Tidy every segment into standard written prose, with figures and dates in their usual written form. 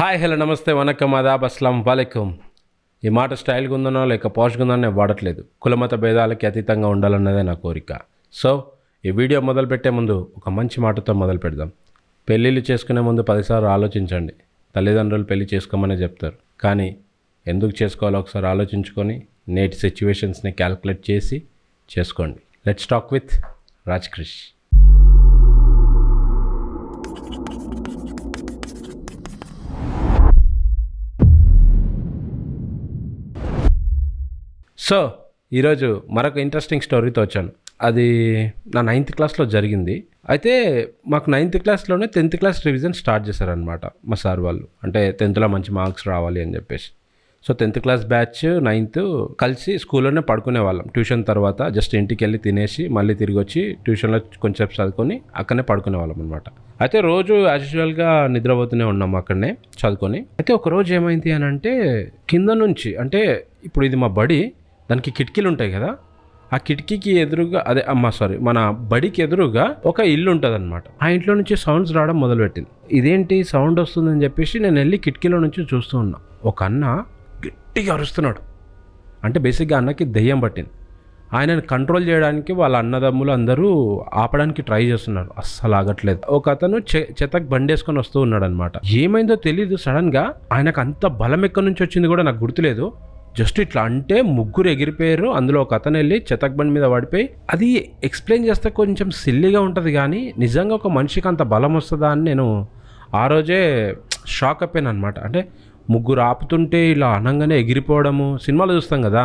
Hi hello నమస్తే వనకం ఆదాబ్ అస్సలం వాలేకుం. ఈ మాట స్టైల్గా ఉందనో లేక పాష్గా ఉందనో నేను వాడట్లేదు. కులమత భేదాలకి అతీతంగా ఉండాలన్నదే నా కోరిక. సో ఈ వీడియో మొదలుపెట్టే ముందు ఒక మంచి మాటతో మొదలు పెడదాం. పెళ్ళిళ్ళు చేసుకునే ముందు 10 సార్లు ఆలోచించండి. తల్లిదండ్రులు పెళ్లి చేసుకోమని చెప్తారు, కానీ ఎందుకు చేసుకోవాలో ఒకసారి ఆలోచించుకొని నేటి సిచ్యువేషన్స్ని క్యాల్కులేట్ చేసి చేసుకోండి. Let's talk with Raj Krish. So ఈరోజు మరొక ఇంట్రెస్టింగ్ స్టోరీతో వచ్చాను. అది నా 9th క్లాస్లో జరిగింది. అయితే మాకు 9th క్లాస్లోనే 10th class revision start చేశారనమాట మా సార్ వాళ్ళు. అంటే 10థ్లో మంచి మార్క్స్ రావాలి అని చెప్పేసి. So 10th class batch 9th కలిసి స్కూల్లోనే పడుకునే వాళ్ళం. ట్యూషన్ తర్వాత జస్ట్ ఇంటికి వెళ్ళి తినేసి మళ్ళీ తిరిగి వచ్చి ట్యూషన్లో కొంచెం చదువుకొని అక్కడనే పడుకునే వాళ్ళం అనమాట. అయితే రోజు యాజ్ యూజువల్గా నిద్రపోతూనే ఉన్నాం అక్కడనే చదువుకొని. అయితే ఒక రోజు ఏమైంది అని అంటే, కింద నుంచి అంటే ఇప్పుడు ఇది మా బడి, దానికి కిటికీలు ఉంటాయి కదా, ఆ కిటికీకి ఎదురుగా మన బడికి ఎదురుగా ఒక ఇల్లు ఉంటుంది అనమాట. ఆ ఇంట్లో నుంచి సౌండ్స్ రావడం మొదలుపెట్టింది. ఇదేంటి సౌండ్ వస్తుందని చెప్పేసి నేను వెళ్ళి కిటికీలో నుంచి చూస్తూ ఉన్నా. ఒక అన్న గట్టిగా అరుస్తున్నాడు. అంటే బేసిక్గా అన్నకి దెయ్యం పట్టింది. ఆయనను కంట్రోల్ చేయడానికి వాళ్ళ అన్నదమ్ములు అందరూ ఆపడానికి ట్రై చేస్తున్నారు, అస్సలు ఆగట్లేదు. ఒక అతను చెత్తకు బండి వేసుకొని వస్తూ ఉన్నాడు అనమాట. ఏమైందో తెలీదు, సడన్గా ఆయనకు అంత బలం ఎక్కడి నుంచి వచ్చింది కూడా నాకు గుర్తులేదు. జస్ట్ ఇట్లా అంటే ముగ్గురు ఎగిరిపోయారు. అందులో ఒక అతను వెళ్ళి చెతక్ బండి మీద పడిపోయి, అది ఎక్స్ప్లెయిన్ చేస్తే కొంచెం సిల్లీగా ఉంటుంది, కానీ నిజంగా ఒక మనిషికి అంత బలం వస్తుందా అని నేను ఆ రోజే షాక్ అయిపోయాను అనమాట. అంటే ముగ్గురు ఆపుతుంటే ఇలా అనంగానే ఎగిరిపోవడము, సినిమాలో చూస్తాం కదా,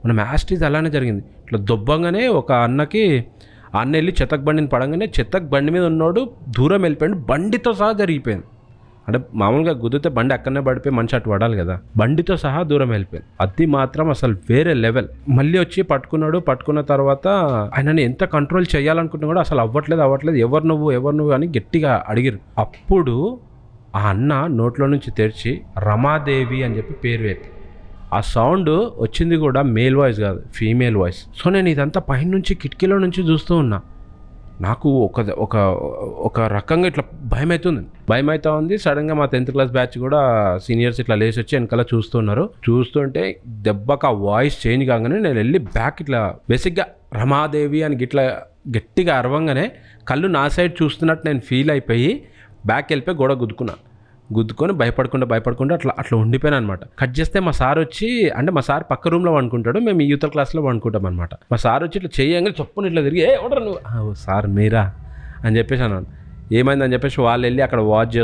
మన యాస్టీజ్ అలానే జరిగింది. ఇట్లా దొబ్బంగానే ఒక అన్నకి అన్న వెళ్ళి చెతక్ బండిని పడంగానే చెతక్ బండి మీద ఉన్నోడు దూరం వెళ్ళిపోయాడు, బండితో సహా జరిగిపోయింది. అంటే మామూలుగా గుద్దితే బండి అక్కడనే పడిపోయి మనిషి అటు పడాలి కదా, బండితో సహా దూరం వెళ్ళిపోయింది. అది మాత్రం అసలు వేరే లెవెల్. మళ్ళీ వచ్చి పట్టుకున్న తర్వాత ఆయనని ఎంత కంట్రోల్ చేయాలనుకుంటున్నా కూడా అసలు అవ్వట్లేదు. ఎవరు నువ్వు అని గట్టిగా అడిగారు. అప్పుడు ఆ అన్న నోట్లో నుంచి తెరిచి రమాదేవి అని చెప్పి పేరు వేపి, ఆ సౌండ్ వచ్చింది కూడా మేల్ వాయిస్ కాదు, ఫీమేల్ వాయిస్. సో నేను ఇదంతా పైన నుంచి కిటికీలో నుంచి చూస్తూ ఉన్నా. నాకు ఒక రకంగా ఇట్లా భయం అవుతా ఉంది. సడన్గా మా 10th క్లాస్ బ్యాచ్ కూడా సీనియర్స్ ఇట్లా లేచి వచ్చి వెనకాల చూస్తుంటే దెబ్బకి ఆ వాయిస్ చేంజ్ కాగానే నేను వెళ్ళి బ్యాక్ ఇట్లా బేసిక్గా రమాదేవి అని ఇట్లా గట్టిగా అరవంగానే కళ్ళు నా సైడ్ చూస్తున్నట్టు నేను ఫీల్ అయిపోయి బ్యాక్ వెళ్ళిపోయి గోడ గుద్దుకొని భయపడకుండా అట్లా ఉండిపోయాను అనమాట. కట్ చేస్తే మా సార్ వచ్చి, అంటే మా సార్ పక్క రూమ్లో వండుకుంటాడు, మేము ఈ యూత్ క్లాస్లో వండుకుంటాం అనమాట. మా సార్ వచ్చి ఇట్లా చేయంగా చొప్పున ఇట్లా తిరిగి, ఓడరా నువ్వు, సార్ మీరా అని చెప్పేసి అన్నాను. ఏమైందని చెప్పేసి వాళ్ళు వెళ్ళి అక్కడ వాచ్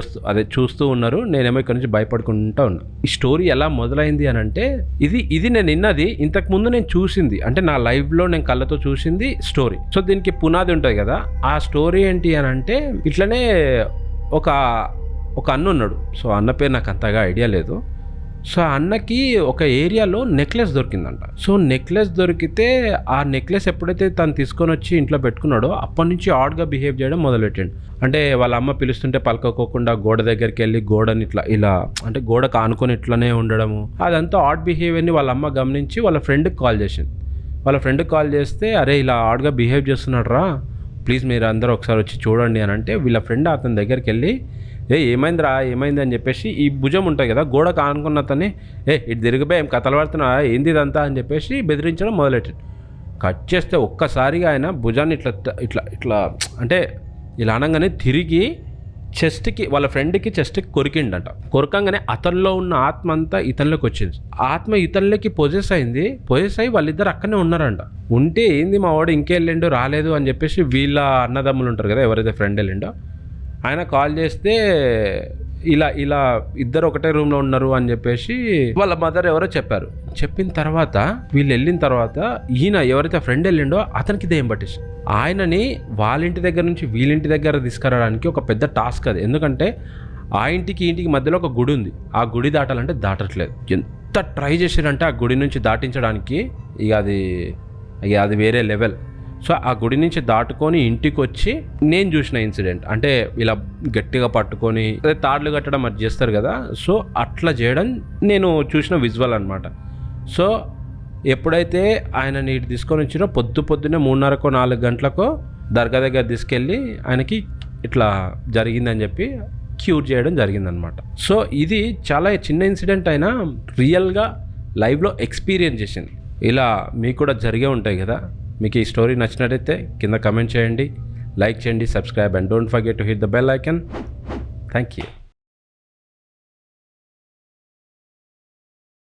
చూస్తూ ఉన్నారు. నేనేమో ఇక్కడ నుంచి భయపడుకుంటూ ఉన్నా. ఈ స్టోరీ ఎలా మొదలైంది అని అంటే, ఇది నేను విన్నది, ఇంతకుముందు నేను చూసింది, అంటే నా లైవ్లో నేను కళ్ళతో చూసింది స్టోరీ. సో దీనికి పునాది ఉంటుంది కదా, ఆ స్టోరీ ఏంటి అని అంటే, ఇట్లనే ఒక అన్న ఉన్నాడు. సో అన్న పేరు నాకు అంతగా ఐడియా లేదు. సో అన్నకి ఒక ఏరియాలో నెక్లెస్ దొరికిందంట. సో నెక్లెస్ దొరికితే ఆ నెక్లెస్ ఎప్పుడైతే తను తీసుకొని వచ్చి ఇంట్లో పెట్టుకున్నాడో అప్పటి నుంచి ఆడ్గా బిహేవ్ చేయడం మొదలెట్టాడు. అంటే వాళ్ళ అమ్మ పిలుస్తుంటే పలకకోకుండా గోడ దగ్గరికి వెళ్ళి గోడని ఇలా అంటే గోడకు ఆనుకొని ఇట్లనే ఉండడము, అదంతా ఆడ్ బిహేవియర్ని వాళ్ళ అమ్మ గమనించి వాళ్ళ ఫ్రెండ్కి కాల్ చేసింది. వాళ్ళ ఫ్రెండ్కి కాల్ చేస్తే, అరే ఇలా ఆడ్గా బిహేవ్ చేస్తున్నాడు రా, ప్లీజ్ మీరు అందరూ ఒకసారి వచ్చి చూడండి అని అంటే, వీళ్ళ ఫ్రెండ్ అతని దగ్గరికి వెళ్ళి, ఏమైంది అని చెప్పేసి ఈ భుజం ఉంటుంది కదా గోడకు ఆనుకున్న అతన్ని, ఇటు తిరిగిపోయి ఏం కథలు పడుతున్నా, ఏంది ఇదంతా అని చెప్పేసి బెదిరించడం మొదలెట్టాడు. కట్ చేస్తే ఒక్కసారిగా ఆయన భుజాన్ని ఇట్లా అంటే ఇలా అనగానే తిరిగి చెస్ట్కి, వాళ్ళ ఫ్రెండ్కి చెస్ట్కి కొరికిండంట. కొరకంగానే అతనిలో ఉన్న ఆత్మ అంతా ఇతనిలోకి వచ్చింది. ఆత్మ ఇతనిలోకి పొజెస్ అయ్యి వాళ్ళిద్దరు అక్కడనే ఉన్నారంట. ఉంటే ఏంది మా వాడు ఇంకెళ్ళిండు రాలేదు అని చెప్పేసి వీళ్ళ అన్నదమ్ములు ఉంటారు కదా, ఎవరైతే ఫ్రెండ్ వెళ్ళిండో ఆయన కాల్ చేస్తే, ఇలా ఇద్దరు ఒకటే రూమ్లో ఉన్నారు అని చెప్పేసి వాళ్ళ మదర్ ఎవరో చెప్పారు. చెప్పిన తర్వాత వీళ్ళు వెళ్ళిన తర్వాత ఈయన ఎవరైతే ఫ్రెండ్ వెళ్ళిండో అతనికి దెయ్యం పట్టేసి ఆయనని వాళ్ళ ఇంటి దగ్గర నుంచి వీళ్ళింటి దగ్గర తీసుకురావడానికి ఒక పెద్ద టాస్క్ అది. ఎందుకంటే ఆ ఇంటికి మధ్యలో ఒక గుడి ఉంది, ఆ గుడి దాటాలంటే దాటట్లేదు. ఎంత ట్రై చేశారంటే ఆ గుడి నుంచి దాటించడానికి, ఇక అది వేరే లెవెల్. సో ఆ గుడి నుంచి దాటుకొని ఇంటికి వచ్చి నేను చూసిన ఇన్సిడెంట్, అంటే ఇలా గట్టిగా పట్టుకొని తాడులు కట్టడం అది చేస్తారు కదా, సో అట్లా చేయడం నేను చూసిన విజువల్ అనమాట. సో ఎప్పుడైతే ఆయన నీటి తీసుకొని వచ్చినో పొద్దున్నే 3:30కో 4 గంటలకో దర్గా దగ్గర తీసుకెళ్ళి ఆయనకి ఇట్లా జరిగిందని చెప్పి క్యూర్ చేయడం జరిగిందనమాట. సో ఇది చాలా చిన్న ఇన్సిడెంట్ అయినా రియల్గా లైవ్లో ఎక్స్పీరియన్స్ చేసింది. ఇలా మీకు కూడా జరిగే ఉంటాయి కదా. మీకు ఈ స్టోరీ నచ్చినట్టయితే కింద కమెంట్ చేయండి, లైక్ చేయండి, subscribe and don't forget to hit the bell icon. Thank you.